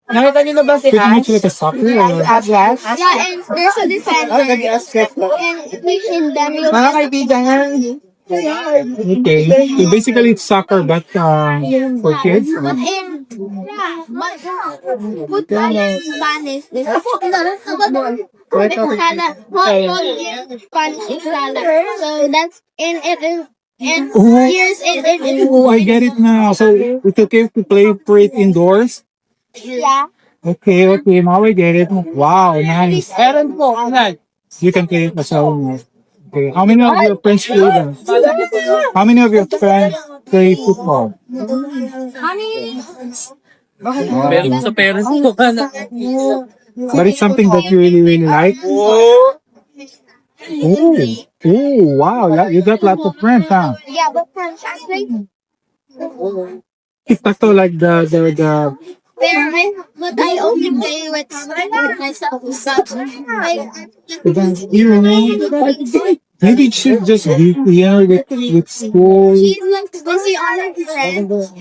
Nakita niyo na ba si Pretty much Ash? like a soccer or... Ash? Yeah, and there's a defender. Nag-i-aspect na. And in them, you Mga kaibigan, Okay. So basically it's soccer but for kids. but in football in Spanish. Spanish is sala. So that's in Oh, years oh, I get it now. So it's okay to play for it indoors? yeah. Okay, now I get it. Wow, nice. meron po, anak. You can play it as well. Okay, how many of your friends play that? How many of your friends play football? Meron sa parents ko, anak. But it's something that you really, really like? Oh, wow, you got lots of friends, huh? Yeah, but French actually. It's not so like the But I only play with myself. maybe it should just be here with school. She's like busy on her friends.